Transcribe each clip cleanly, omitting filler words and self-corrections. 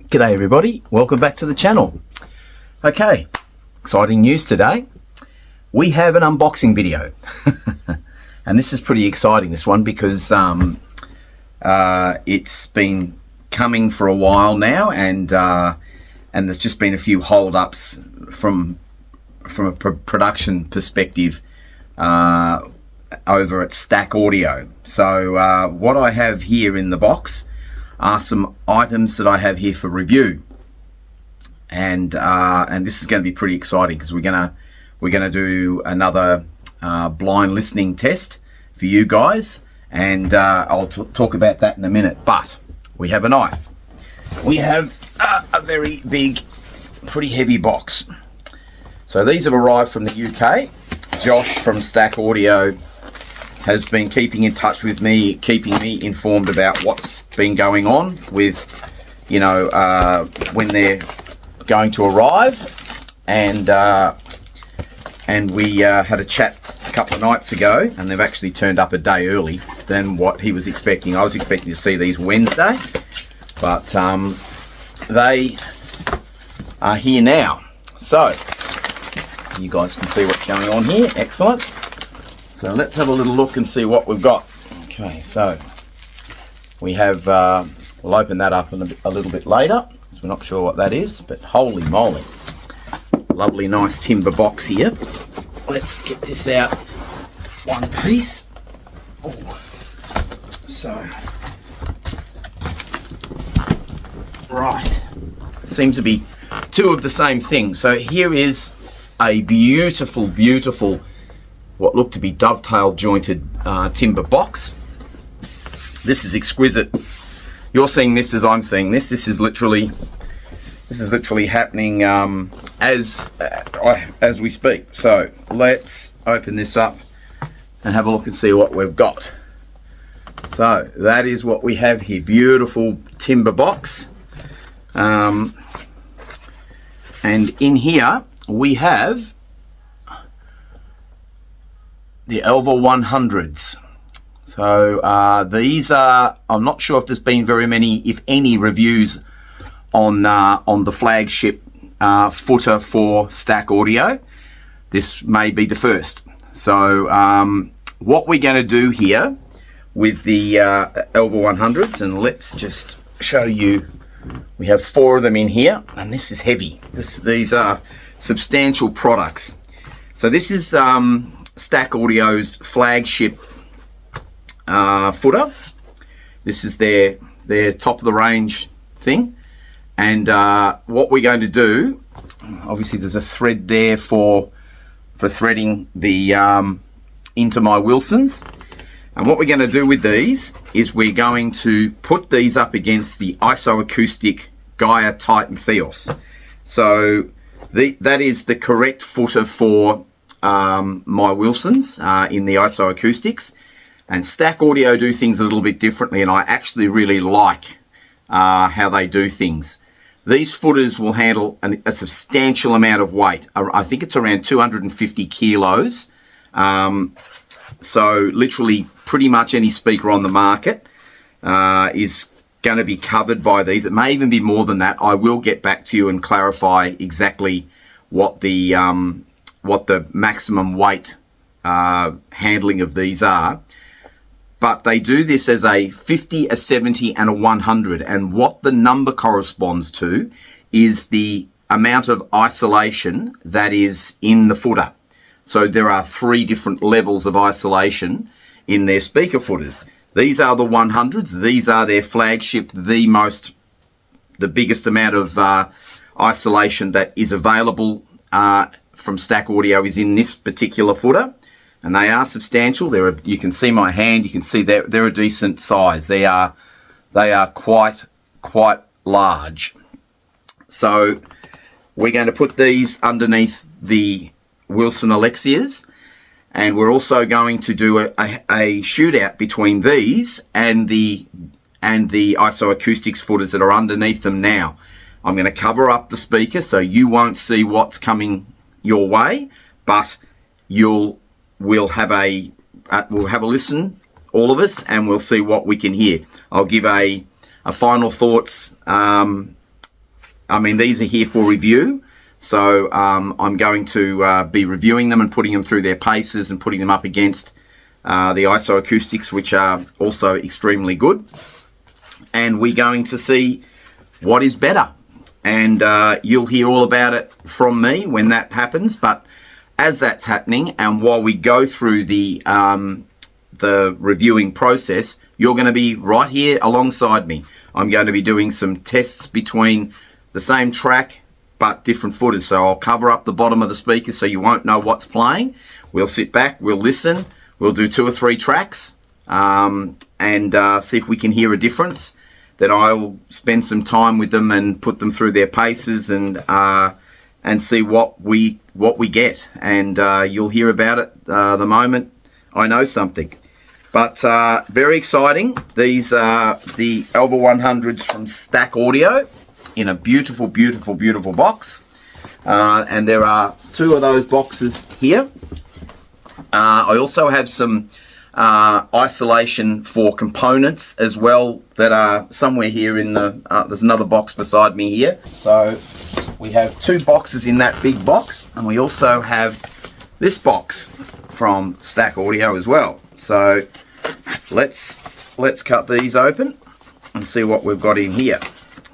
G'day everybody, welcome back to the channel. Okay, exciting news today. We have an unboxing video. And this is pretty exciting, this one, because it's been coming for a while now, and there's just been a few hold-ups from a production perspective over at Stack Audio. So what I have here in the box are some items that I have here for review, and this is going to be pretty exciting because we're gonna do another blind listening test for you guys, and I'll talk about that in a minute. But we have a knife. We have a very big, pretty heavy box. So these have arrived from the UK. Josh from Stack Audio has been keeping in touch with me, keeping me informed about what's been going on with, when they're going to arrive, and we had a chat a couple of nights ago, and they've actually turned up a day early than what he was expecting. I was expecting to see these Wednesday, but they are here now. So you guys can see what's going on here. Excellent. So let's have a little look and see what we've got. Okay, so we have, we'll open that up a little bit later, because we're not sure what that is, but holy moly. Lovely, nice timber box here. Let's get this out one piece. Oh. So, right. Seems to be two of the same thing. So here is a beautiful, beautiful, what looked to be dovetail jointed timber box. This is exquisite. You're seeing this as I'm seeing this. This is literally happening as we speak. So let's open this up and have a look and see what we've got. So that is what we have here. Beautiful timber box. And in here we have the Elva 100s. So these are, I'm not sure if there's been very many, if any, reviews on the flagship footer for Stack Audio. This may be the first. So what we're going to do here with the Elva 100s, and let's just show you, we have 4 of them in here, and this is heavy. These are substantial products. So this is Stack Audio's flagship footer. This is their top of the range thing, and what we're going to do, obviously there's a thread there for threading the into my Wilsons, and what we're going to do with these is we're going to put these up against the Isoacoustic Gaia Titan Theos. So that is the correct footer for my Wilsons in the Isoacoustics, and Stack Audio do things a little bit differently, and I actually really like how they do things. These footers will handle a substantial amount of weight. I think it's around 250 kilos. So literally pretty much any speaker on the market is going to be covered by these. It may even be more than that. I will get back to you and clarify exactly what the maximum weight handling of these are. But they do this as a 50, a 70, and a 100. And what the number corresponds to is the amount of isolation that is in the footer. So there are 3 different levels of isolation in their speaker footers. These are the 100s. These are their flagship, the biggest amount of isolation that is available from Stack Audio is in this particular footer. And they are substantial. You can see my hand. You can see they're a decent size. They are quite large. So we're going to put these underneath the Wilson Alexias, and we're also going to do a shootout between these and the Isoacoustics footers that are underneath them now. I'm going to cover up the speaker so you won't see what's coming your way, but we'll have a listen, all of us, and we'll see what we can hear. I'll give a final thoughts I mean, these are here for review. So I'm going to be reviewing them and putting them through their paces and putting them up against the ISO acoustics, which are also extremely good. And we're going to see what is better. And you'll hear all about it from me when that happens. But as that's happening, and while we go through the reviewing process, you're going to be right here alongside me. I'm going to be doing some tests between the same track but different footers. So I'll cover up the bottom of the speaker so you won't know what's playing. We'll sit back, we'll listen, we'll do 2 or 3 tracks and see if we can hear a difference. Then I'll spend some time with them and put them through their paces and see what we get. And you'll hear about it the moment I know something. But very exciting. These are the Alva 100s from Stack Audio in a beautiful, beautiful, beautiful box. And there are 2 of those boxes here. I also have some isolation for components as well that are somewhere here in the... there's another box beside me here. So we have 2 boxes in that big box. And we also have this box from Stack Audio as well. So let's cut these open and see what we've got in here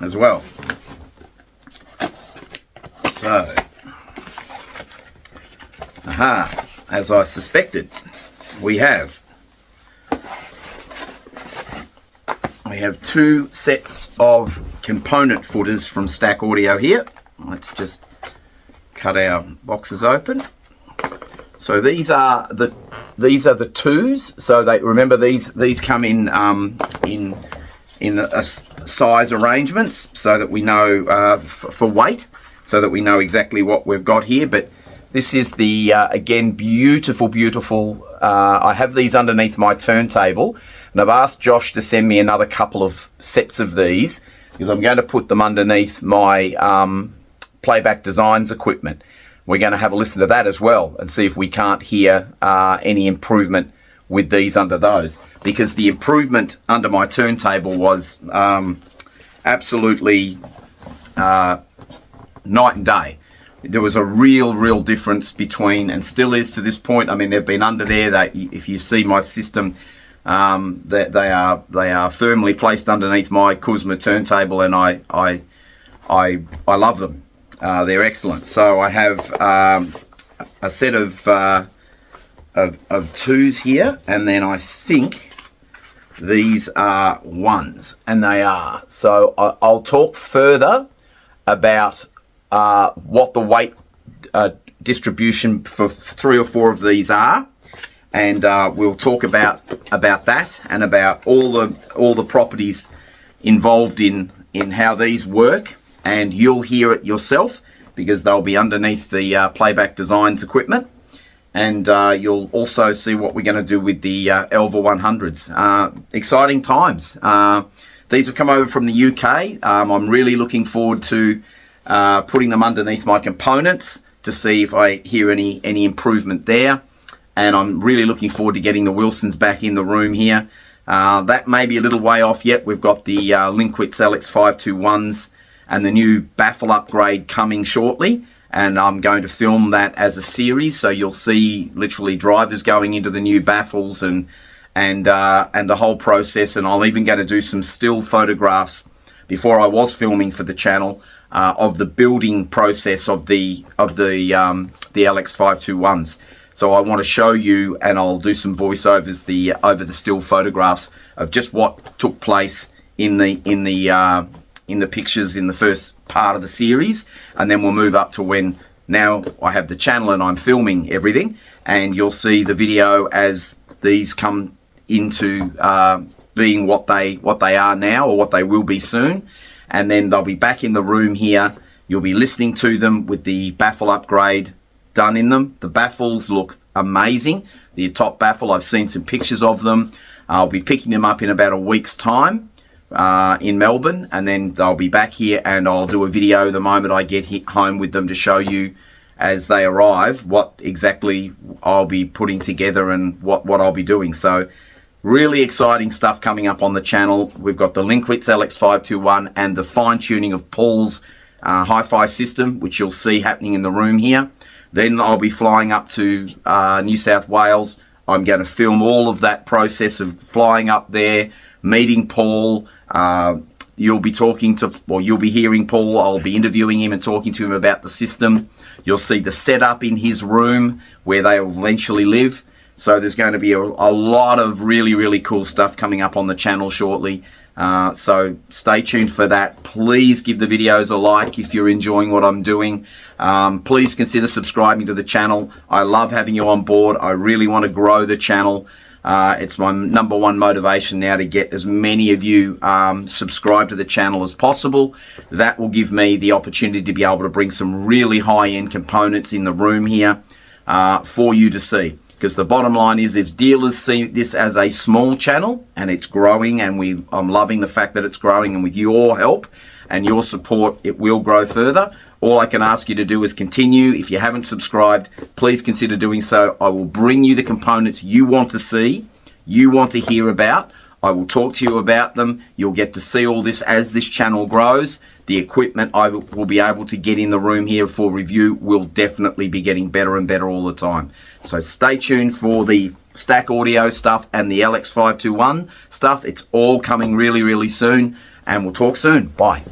as well. So, as I suspected, we have 2 sets of component footers from Stack Audio here. Let's just cut our boxes open. So these are the 2s. So they remember these come in a size arrangements so that we know for weight, so that we know exactly what we've got here. But this is the again beautiful, beautiful. I have these underneath my turntable, and I've asked Josh to send me another couple of sets of these because I'm going to put them underneath my Playback Designs equipment. We're going to have a listen to that as well and see if we can't hear any improvement with these under those, because the improvement under my turntable was absolutely night and day. There was a real difference between, and still is to this point. I mean, they've been under there. If you see my system, that they are firmly placed underneath my Kuzma turntable, and I love them. They're excellent. So I have a set of 2s here, and then I think these are 1s, and they are. So I'll talk further about what the weight distribution for 3 or 4 of these are, and we'll talk about that and about all the properties involved in how these work. And you'll hear it yourself because they'll be underneath the Playback Designs equipment. And you'll also see what we're going to do with the Alva 100s. Exciting times. These have come over from the UK. I'm really looking forward to putting them underneath my components to see if I hear any improvement there. And I'm really looking forward to getting the Wilsons back in the room here. That may be a little way off yet. We've got the Linkwitz LX521s and the new baffle upgrade coming shortly, and I'm going to film that as a series, so you'll see literally drivers going into the new baffles and the whole process. And I'm even going to do some still photographs before I was filming for the channel of the building process of the LX521s. So I want to show you, and I'll do some voiceovers over the still photographs of just what took place in the pictures in the first part of the series, and then we'll move up to when now I have the channel and I'm filming everything, and you'll see the video as these come into being what they are now, or what they will be soon. And then they'll be back in the room here. You'll be listening to them with the baffle upgrade done in them. The baffles look amazing. The top baffle, I've seen some pictures of them. I'll be picking them up in about a week's time in Melbourne, and then they'll be back here, and I'll do a video the moment I get home with them to show you as they arrive what exactly I'll be putting together and what I'll be doing. So really exciting stuff coming up on the channel. We've got the Linkwitz LX521 and the fine tuning of Paul's hi-fi system, which you'll see happening in the room here. Then I'll be flying up to New South Wales. I'm going to film all of that process of flying up there, meeting Paul. You'll be you'll be hearing Paul. I'll be interviewing him and talking to him about the system. You'll see the setup in his room where they will eventually live. So there's going to be a lot of really, really cool stuff coming up on the channel shortly. So stay tuned for that. Please give the videos a like if you're enjoying what I'm doing. Please consider subscribing to the channel. I love having you on board. I really want to grow the channel. It's my number one motivation now to get as many of you subscribed to the channel as possible. That will give me the opportunity to be able to bring some really high-end components in the room here for you to see. Because the bottom line is, if dealers see this as a small channel and it's growing, and I'm loving the fact that it's growing, and with your help and your support, it will grow further. All I can ask you to do is continue. If you haven't subscribed, please consider doing so. I will bring you the components you want to see, you want to hear about. I will talk to you about them. You'll get to see all this as this channel grows. The equipment I will be able to get in the room here for review will definitely be getting better and better all the time. So stay tuned for the Stack Audio stuff and the LX521 stuff. It's all coming really, really soon, and we'll talk soon. Bye.